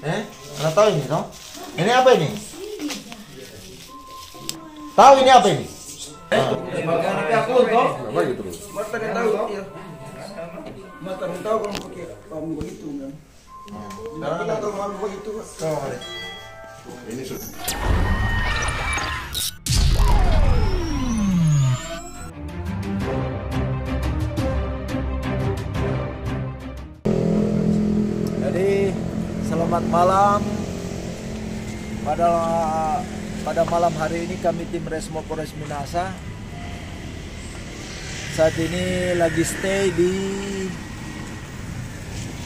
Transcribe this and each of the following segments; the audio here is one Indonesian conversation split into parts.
Anda tahu ini, no? Ini apa ini? Tahu ini apa ini? Aku toh. Apa gitu terus? Mata dia tahu ya. Mata dia tahu kamu pakai kamu begitu kan. Tapi kita tahu kamu begitu. Ini sudah. Jadi selamat malam. Pada malam hari ini kami tim Resmo Polres Minahasa saat ini lagi stay di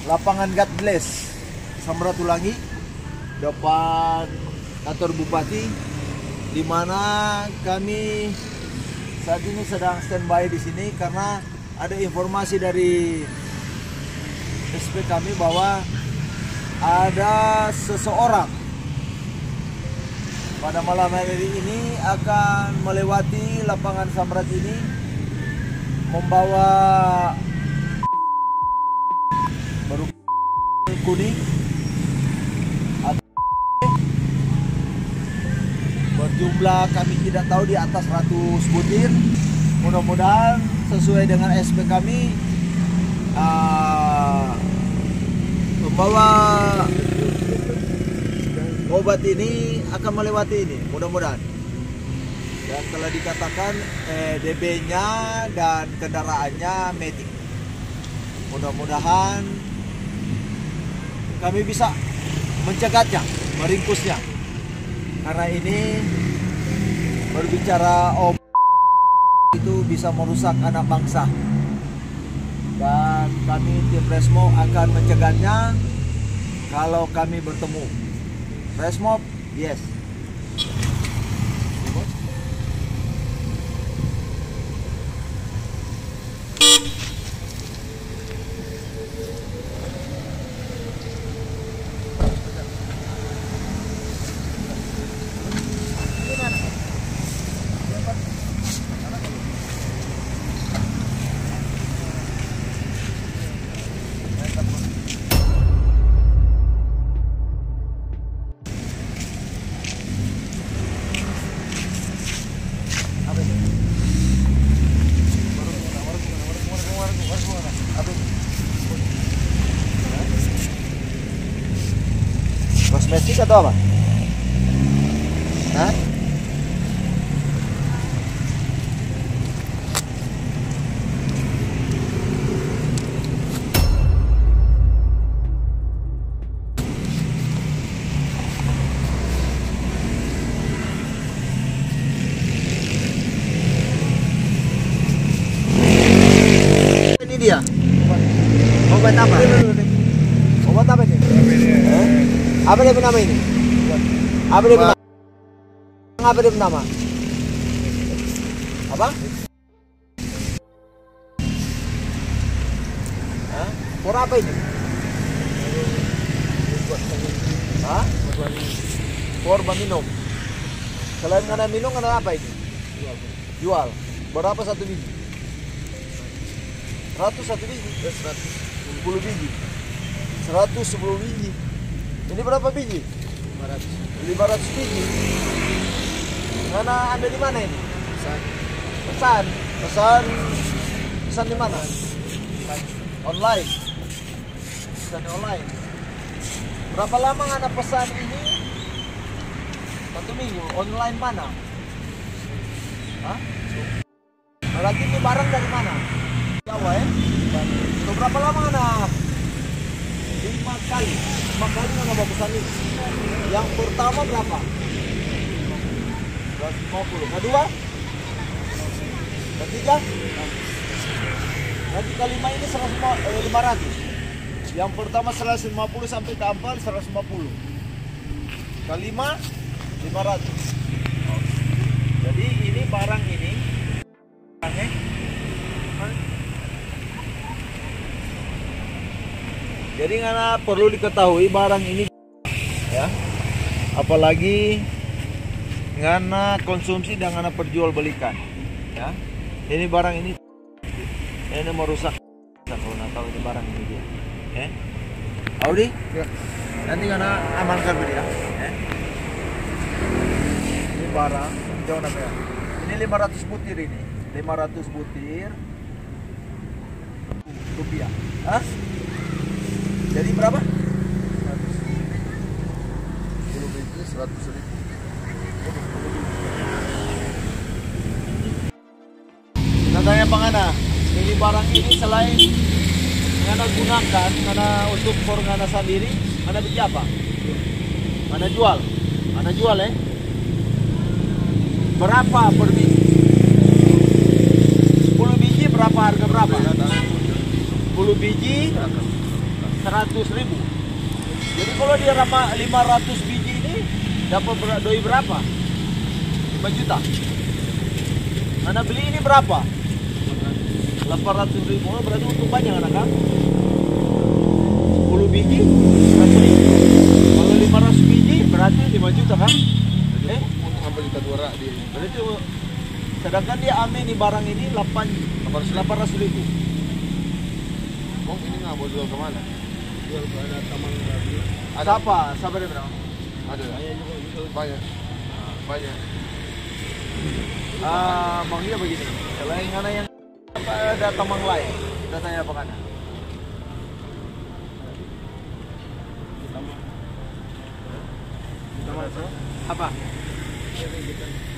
lapangan God Bless Samratulangi depan kantor Bupati, di mana kami saat ini sedang standby di sini karena ada informasi dari SP kami bahwa ada seseorang pada malam hari ini akan melewati lapangan Samrat ini membawa baru kuning berjumlah kami tidak tahu di atas 100 butir. Mudah-mudahan sesuai dengan SP kami membawa obat ini akan melewati ini, mudah-mudahan. Dan telah dikatakan DB-nya dan kendaraannya metik. Mudah-mudahan kami bisa mencegatnya, meringkusnya. Karena ini berbicara obat itu bisa merusak anak bangsa. Dan kami tim Resmo akan mencegahnya kalau kami bertemu. Resmo, yes. Kosmetik atau apa? Hah? Ini dia. Obat apa? Obat apa ini? Apa dia bernama ini? Apa dia bernama? Apa dia bernama? Apa? Hah? Por apa ini? Hah? Por minum. Selain karena minum, karena apa ini? Jual. Berapa satu biji? 100 satu biji? 10 biji. 110 biji. Ini berapa biji? 500 biji. Karena Anda di mana ini? Pesan di mana? Online. Pesan online. Berapa lama Anda pesan ini? 1 minggu. Online mana? Hah? Berarti ini barang dari mana? Jawa ya? Untuk berapa lama Anda? 5 kali nggak mau pesan ini. Yang pertama berapa? 150. Kedua? Ketiga? Nanti kelima ini 500. Yang pertama 150 sampai keempat 150. Kelima 500. Jadi ini barang ini. Jadi karena perlu diketahui barang ini ya, apalagi karena konsumsi dan karena perjualbelikan ya. Ini barang ini merusak. Kalau nggak tahu ini barang ini dia. Audi? Ya. Nanti karena amankan dia. Ini barang jauh apa ya? Ini 500 butir ini. 500 butir rupiah. Hah? Jadi berapa? 10 biji 100.000. Kita tanya pengana, ini barang ini selain ngana gunakan, ngana untuk ngana sendiri, ngana beli apa? Ngana jual, Berapa per biji? 10 biji berapa harga berapa? 10 biji 100.000. Jadi kalau dia 500 biji ini dapat doi berapa? 5 juta. Anda beli ini berapa? 800.000. Oh, berarti untuk banyak anak kan? 10 biji 100.000. Kalau 500 biji berarti 5 juta kan? Untuk sampai juta 200 dia. Berarti sedangkan dia ambil nih barang ini 800.000. Oh, ini nggak mau jual kemana? Jual ke ada taman lagi. Siapa dia bilang? Ada. Banyak. Banyak. Bang dia begini. Selain mana yang apa ada tamang lain? Kita tanya apa kan? Apa?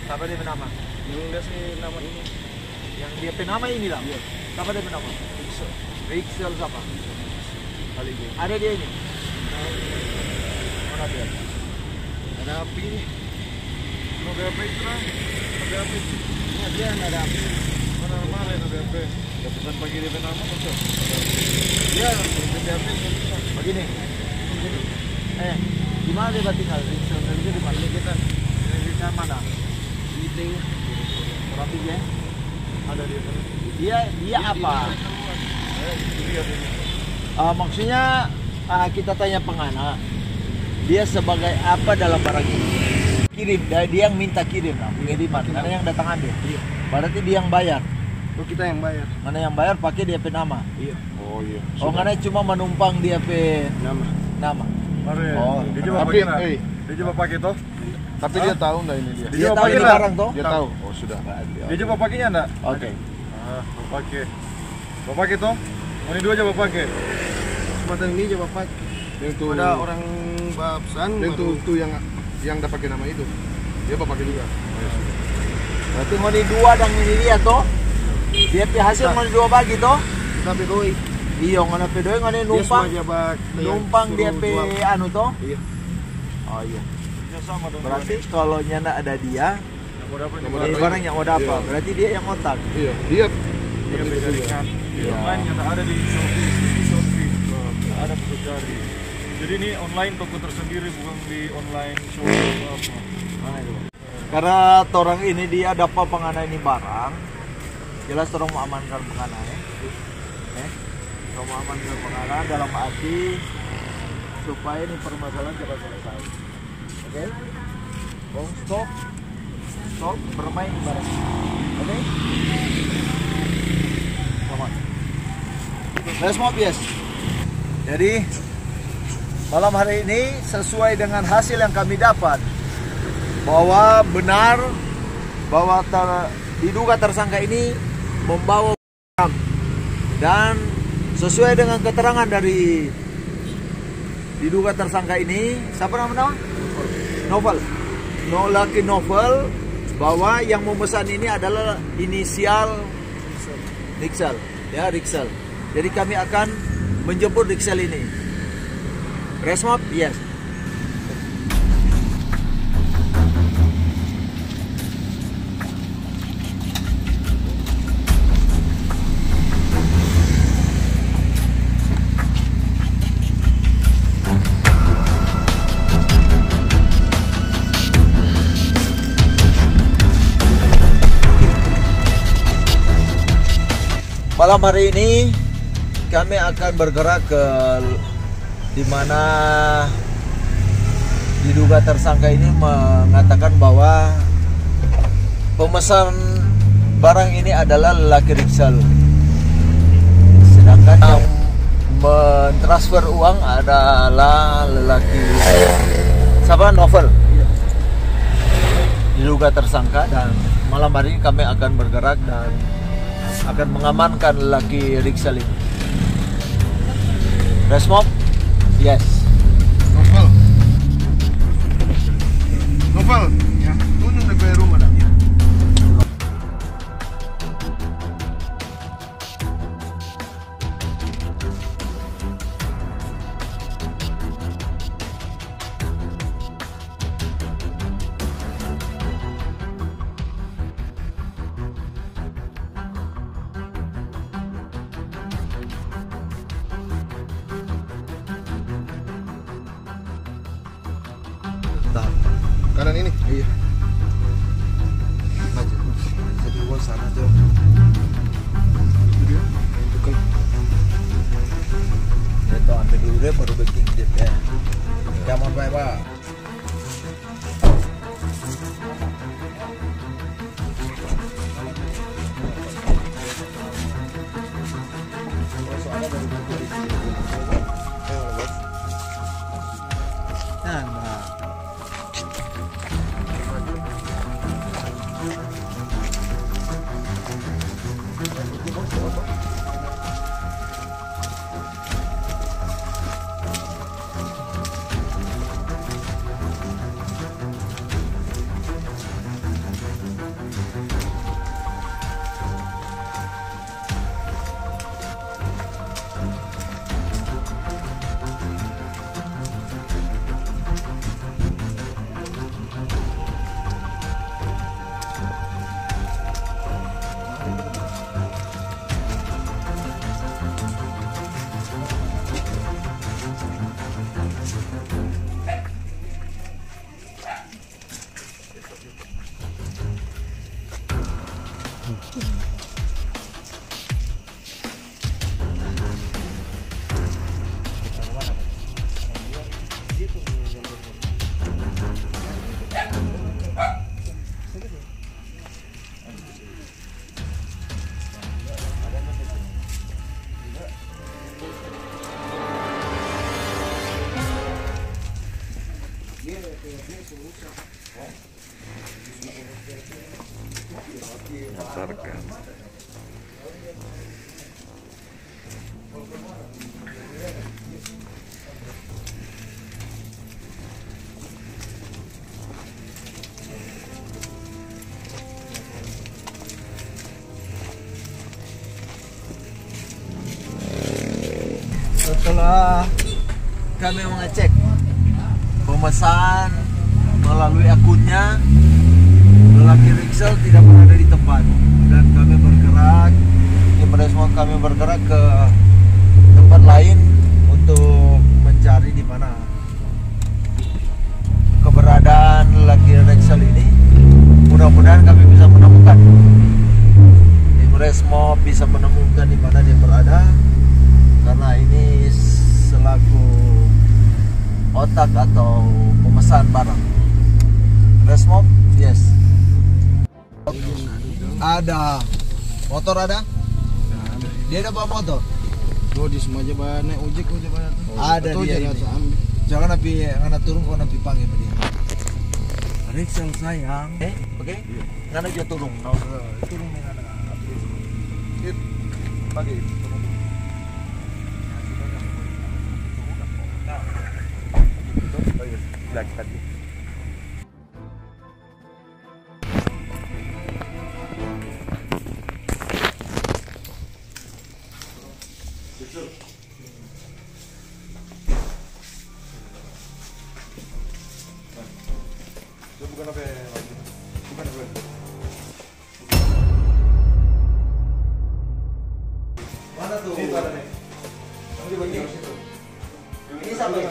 Siapa dia bernama? Yang dia sih nama ini. Yang dia penama ini lah. Iya. Siapa dia bernama? Rixel siapa? Kali ini. Ada dia ini. Mana dia? Ada api nih. Ada api itu lah. Ada api. Ini dia ada api. Mana kemarin ada api. Ya pesan pagi dia nama betul. Iya, ada api. Begini. Di mana dia tinggal? Rixel itu di mana? Kita. Di mana? Meeting. Rapi ya? Ada dia. Dia apa? Maksudnya kita tanya pengana, dia sebagai apa dalam barang ini? Kirim, dia yang minta kirim lah, pengiriman. Mana yang datang ambil? Iya. Berarti dia yang bayar. Oh, kita yang bayar. Mana yang bayar pakai dia nama. Iya. Oh iya. Oh, mana cuma menumpang dia nama. Mari, Oh, dia coba tapi, pakai nak. eh. Dia coba pakai toh. Tapi dia tahu enggak ini dia? Dia tahu pakai ini lah. barang toh? Dia tahu. Oh, sudah. Dia coba pakainya enggak? Oke. Bapak pakai. Bapak pakai toh? Ini dua coba pakai. Kesempatan ini coba pakai. Yang tuh Ada orang babsan. yang tuh yang dapat pakai nama itu. Dia bapak pakai juga. Oh, ya sudah. Berarti mau di dua dan ini dia toh? Dia pi hasil mau di dua bagi toh? Kita bedoi. Iya, ngana pedoy ngana Dia numpang. semua jabat. Numpang dia pe anu toh? Iya. Oh iya. Ya sama dong. Berarti kalau nyana ada dia, mau dapat Nomor ini apa barang yang mau dapat. Iya. Berarti dia yang otak. Iya, dia dia bisa carikan. Di Iya. online yang ada di Shopee. Ada bisa cari. Jadi ini online toko tersendiri bukan di online Shopee atau apa. Mana itu? Karena orang ini dia dapat pengana ini barang, jelas orang mau amankan pengana ya. Orang mau amankan pengana dalam arti supaya ini permasalahan cepat selesai. Oke? Stop bermain bareng. Oke? Come on. Let's move, yes. Jadi malam hari ini sesuai dengan hasil yang kami dapat bahwa benar bahwa diduga tersangka ini membawa barang dan sesuai dengan keterangan dari diduga tersangka ini, siapa nama? Novel bahwa yang memesan ini adalah inisial Rixel, ya Rixel. Jadi kami akan menjemput Rixel ini. Resmop, yes. Malam hari ini kami akan bergerak ke di mana diduga tersangka ini mengatakan bahwa pemesan barang ini adalah lelaki Rixel. Sedangkan yang mentransfer uang adalah lelaki siapa, Novel, diduga tersangka, dan malam hari ini kami akan bergerak dan akan mengamankan lelaki Rixel ini. Resmob? Yes. Novel. Novel, ya. Tunjuk di rumah dah. Kanan ini. Iya. Maju. Jadi gua sana tuh. Itu ambil dulu deh baru backing dia ya. Come on, bye bye. Nah. Antarkan. Setelah kami mengecek pemesan melalui akunnya, lelaki Rixel tidak berada di tempat, dan kami bergerak, tim Resmob kami bergerak ke tempat lain untuk mencari di mana keberadaan lelaki Rixel ini. Mudah-mudahan kami bisa menemukan, tim Resmob bisa menemukan di mana dia berada, karena ini selaku otak atau pemesan barang. Resmob, yes. Ada motor, ada? Dia ada bawa motor. Oh, di semua aja naik ojek banyak. Ada dia ini. Jangan napi ngana turun kau napi panggil dia. Rixel sayang. Oke. Ngana aja turun. Turun ngana. Bagi. Lagi tadi. Bukan apa ya? Bukan apa. Mana tuh? Situ ada nih. Ini bagi. Ini sampai.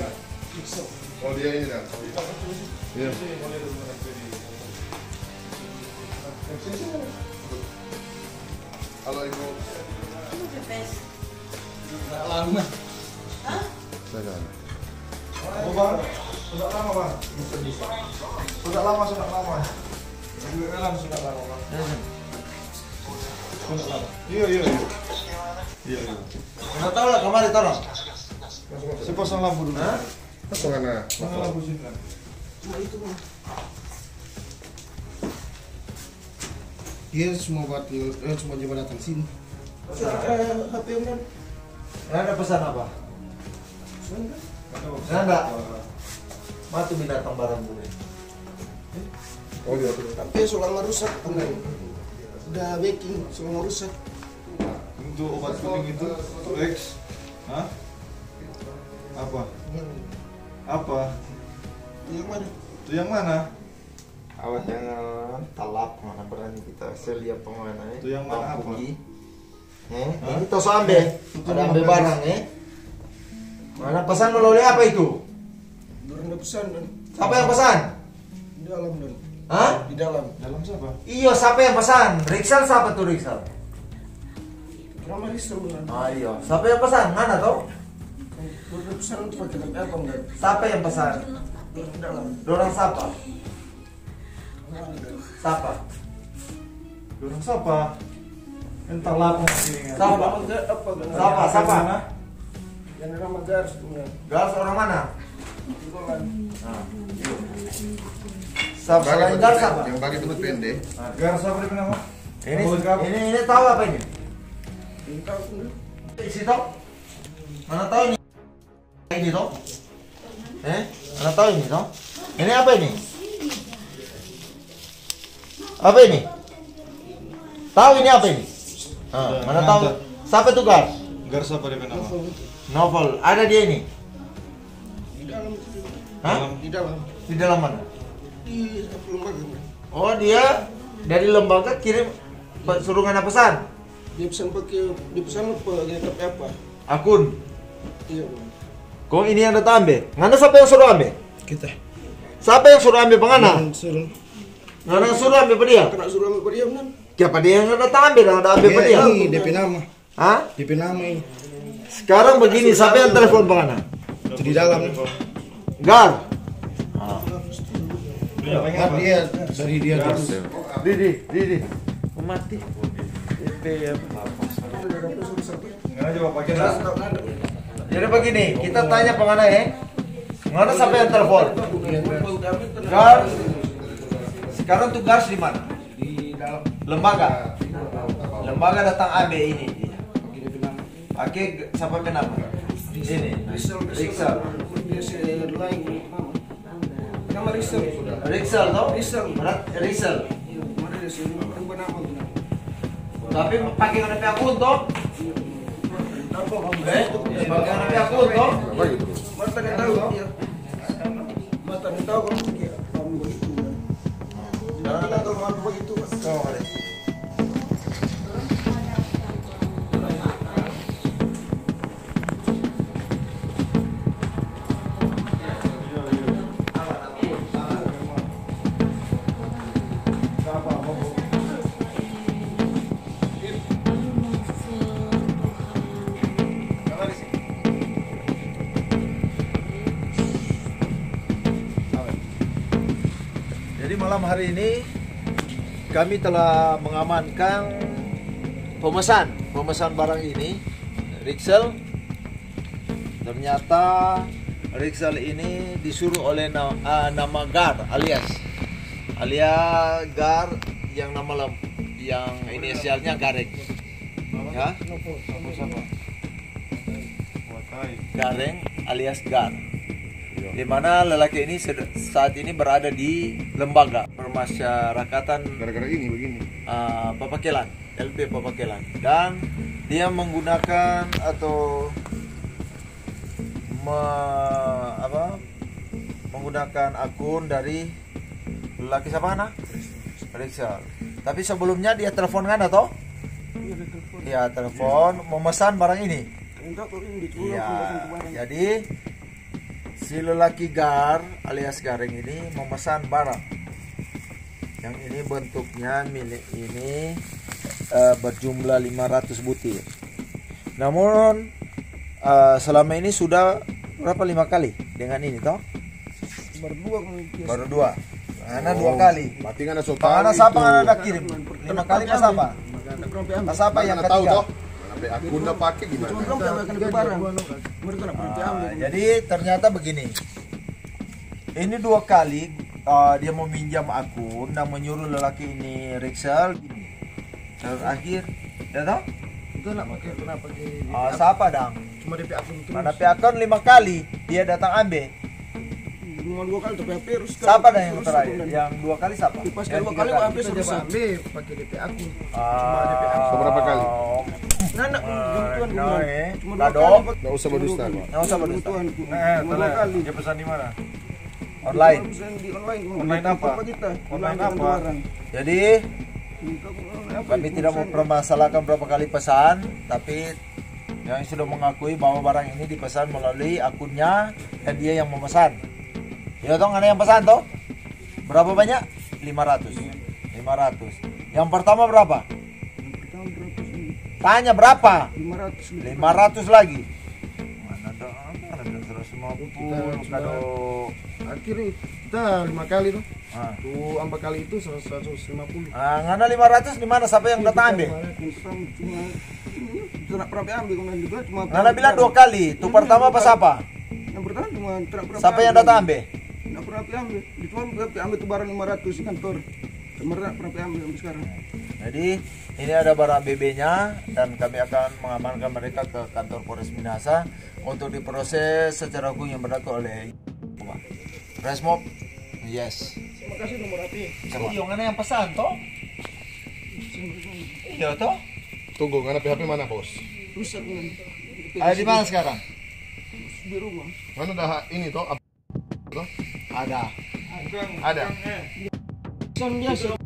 Oh, dia ini dah. Iya. Halo Ibu. Lama. Saya. Oh, Bang. Sudah lama, Bang. Sudah lama. Sudah lama, Bang. Iya. Iya. Nggak tahu lah kemari tolong. Saya pasang lampu dulu. Pasang mana? Pasang lampu sini. Dia semua semua coba datang sini. HP kan? Ada pesan apa? Nggak. Mati binatang barang gue. Oh iya. Tapi selama rusak enggak. Udah baking selama rusak. Untuk obat kuning itu X. Hah? Apa? Apa? Yang mana? Itu yang mana? Awas jangan talap mana berani kita selia pengawana Itu yang mana apa? Ini tos ambe. Ada ambe barang Mana pesan melalui apa itu? Dorong pesan dan Siapa yang pesan? di dalam dan Hah? di dalam. Dalam siapa? Iya, siapa yang pesan? Riksal siapa tuh Riksal? Nama Rizal dan Iya. Siapa yang pesan? Mana tuh? dorong pesan untuk pakai apa enggak? Siapa yang pesan? Dorong dalam. Dorang siapa? Siapa? Dorong siapa? Entah lapor sini. Siapa? Apa enggak? Siapa? Siapa? Yang nama Garis enggak? Gas orang mana? Golan. Siapa? Selain Gas siapa? Yang bagi tempat pendek. Gar siapa di nama? Ini tahu apa ini? Entah pun. Isi toh? Mana tahu ini? Ini toh? Mana tahu ini toh? Ini apa ini? Apa ini? Tahu ini apa ini? Mana tahu? Siapa tuh Gar? Gar siapa di nama? Novel. Ada dia ini? Di dalam. Hah? Di dalam. Di dalam mana? Di lembaga. Oh, dia dari lembaga kirim suruh ngana pesan. Dia pesan pakai apa? Akun. Iya. Kok ini yang datang ambil? Ngana siapa yang suruh ambil? Kita. Siapa yang suruh ambil pengana? Suruh. Ngana suruh ambil pe dia? Kena suruh ambil diam kan? Siapa dia yang datang ambil? Yang ambil pe dia? Ini DP nama. Hah? DP nama ini. Sekarang begini, siapa yang telepon pengana? Itu di dalam. Gar. Dia dari dia dulu. Didi. Mati. Enggak aja Bapak kira. Jadi begini, kita tanya pengana Ngana siapa yang telepon? Gar. Sekarang tuh Gar di mana? Di dalam. Lembaga. Lembaga datang ambil ini. Pakai siapa kenapa? Ini. Riksal. Nama Rizal. Riksal toh? Rizal. Riksal. Mana dia sih? Rubah nama tu. Tapi pakai KTP akun toh? Apa kamu? Pakai KTP akun toh? Bagi terus. Mata dia tahu. Mata dia tahu kamu begitu. Jangan bilang kamu begitu. Jadi malam hari ini kami telah mengamankan pemesan barang ini, Riksal. Ternyata Riksal ini disuruh oleh nama Gar alias Gar yang yang inisialnya Gareng. Ya? Gareng alias Gar. Di mana lelaki ini saat ini berada di lembaga permasyarakatan Gara-gara ini begini. Papakelan, LP Papakelan, dan dia menggunakan atau menggunakan akun dari lelaki siapa anak? Riksal. Tapi sebelumnya dia telepon kan atau? Iya, telepon memesan barang ini. Iya. Jadi si lelaki Gar alias Gareng ini memesan barang yang ini bentuknya milik ini berjumlah 500 butir. Namun selama ini sudah berapa 5 kali dengan ini toh? Baru dua. Ana 2 kali. Berarti kan ada soal. Pangana siapa ada kirim? 5 kali pas apa? Pas apa yang Mana tahu ketiga? toh? HP aku nggak pakai Cuma gimana? belum kami akan ke barang. Mereka nak pergi ambil. Jadi ternyata begini. Ini 2 kali dia meminjam akun dan menyuruh lelaki ini Rixel gini. Terakhir, ya toh? Itu nak pakai kenapa pakai? Siapa dang? Cuma DP akun terus. Mana akun 5 kali dia datang ambil. Cuma 2 kali tapi HP harus. Siapa dah yang terakhir? Yang 2 kali siapa? Pas Yang 2 tiga kali HP Bisa sudah coba ambil pakai DP akun. Cuma DP akun. Seberapa kali? Nah, nak bantuan no, gue. Cuma 2 Kado. kali. Nggak usah berdusta kok. Nggak usah berdusta. Cuma 2 kali. Dia pesan di mana? Online. Pesan di online. Online apa? Kita. Online Bilang apa? barang. Jadi Kita online apa? kami tidak mempermasalahkan berapa kali pesan, tapi yang sudah mengakui bahwa barang ini dipesan melalui akunnya dan dia yang memesan. Ya toh, ada yang pesan toh? Berapa banyak? 500. 500. Yang pertama berapa? Pertama berapa sih? Tanya berapa? 500. 500 lagi. Mana dong? Mana dong 150 kado. Akhirnya kita 5 kali tuh. Ah. Tuh 4 kali itu 150. Ngana 500 di mana siapa yang datang ambil? Yang pertama cuma itu nak pernah ambil kemudian juga cuma. Ngana bilang 2 kali. Itu pertama apa siapa? Yang pertama cuma tidak pernah. Siapa yang datang ambil? Tidak pernah ambil. Di tuan ambil tuh barang 500 di kantor. Kemarin pernah ambil sampai sekarang. Jadi ini ada barang BB-nya dan kami akan mengamankan mereka ke kantor Polres Minahasa untuk diproses secara hukum yang berlaku oleh Resmob. Yes. Terima kasih nomor HP. Iya, mana yang pesan toh? Iya toh? Tunggu, karena HP mana bos? Rusak kan. Ada di mana sekarang? Di rumah. Mana dah ini toh? Toh? Ada. Ada. Pesan biasa.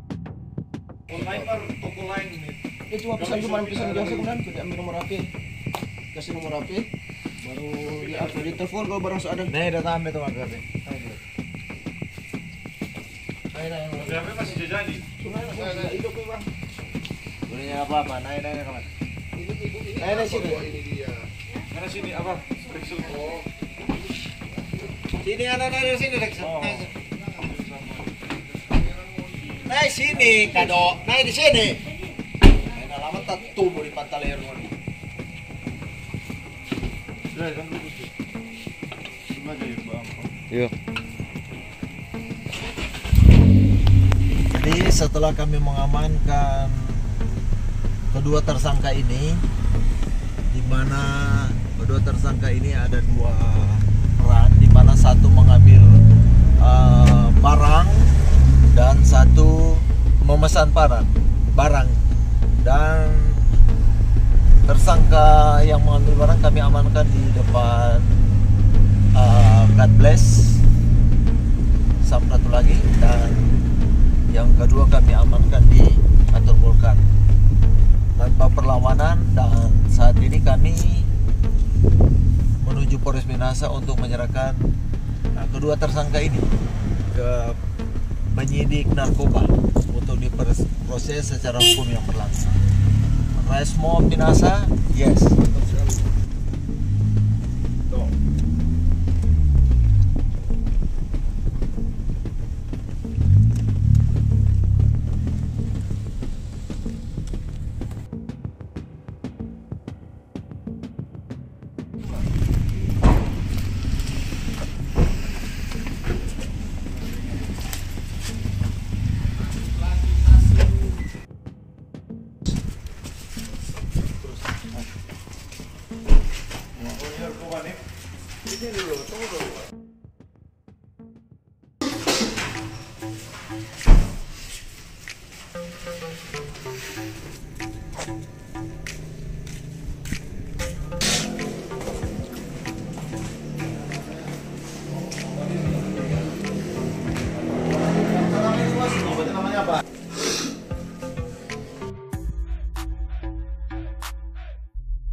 Online par toko lain ini. Dia cuma pesan biasa kemudian tidak ambil nomor HP. Kasih nomor HP. Baru dia apa? Dia telepon kalau barang ada. Nih datang ambil tuh Mas. HP masih jadi. Hidup bang. Belinya apa-apa, naik kemana? Naik sini. Ini dia. Mana sini apa? Pixel. Oh. Sini naik sini Rex. Oh. Naik sini kado, naik di sini. Naik lama tak tumbuh di pantai leher ini. Ya, kan begitu. Cuma aja ya, Bang. Iya. Jadi setelah kami mengamankan kedua tersangka ini, di mana kedua tersangka ini ada 2 peran, di mana satu mengambil barang dan satu memesan barang dan tersangka yang mengambil barang kami amankan di depan God Bless satu lagi, dan yang kedua kami amankan di kantor Volkan tanpa perlawanan, dan saat ini kami menuju Polres Minahasa untuk menyerahkan kedua tersangka ini ke penyidik narkoba untuk diproses secara hukum yang berlaku. Resmob Minahasa, yes.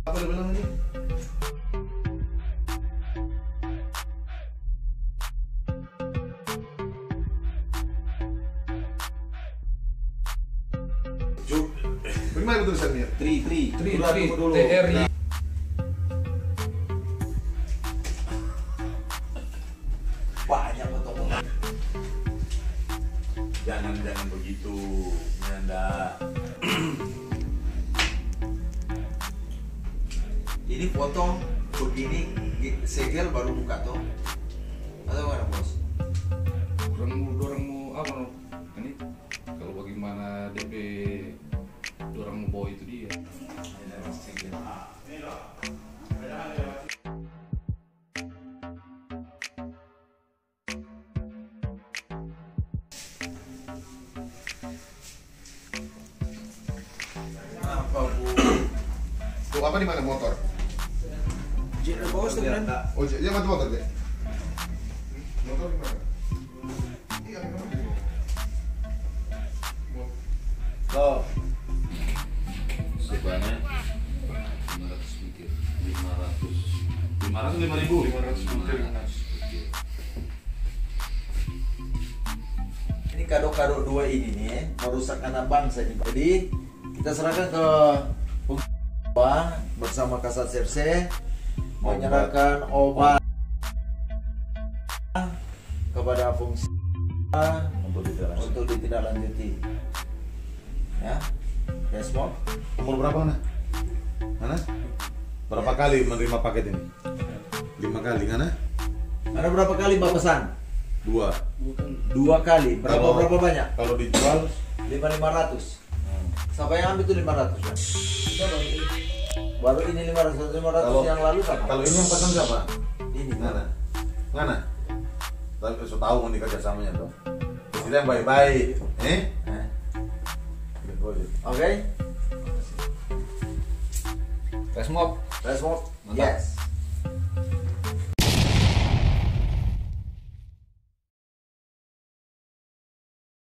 Apa dia bilang ini? Bagaimana tulisannya? Tri. TRI. Banyak potongan. Jangan begitu, Nanda. Ini potong begini segel baru buka tuh. Atau mana bos? Orang mau apa no? Ini kalau bagaimana DP orang mau bawa itu dia. Apa bu? Tuh apa di mana motor? Jin na bawas tuh kan. Oh, iya mati motor deh. Motor di mana? Iya, di mana? Tuh. Sebanyak 500 mikir. 500 5.000. 500 mikir. Ini kado-kado dua ini nih merusak anak bangsa ini. Jadi kita serahkan ke Pak bersama Kasat Serse menyerahkan obat kepada fungsi untuk ditindaklanjuti. Ya, Desmond. Umur berapa Nana? Nana? Berapa kali menerima paket ini? 5 kali Nana? Ada berapa kali Mbak pesan? 2. 2 kali. Kalau- Berapa banyak? Kalau dijual 500. Siapa yang ambil itu 500 ya? Baru ini 500 Kalau- yang lalu kan? kalau ini yang pesan siapa? Ini Nana. Nana. Tapi so tahu mau kerjasamanya tuh. Kita yang baik-baik. Oke. Resmop. Let's move. Mantap. Yes.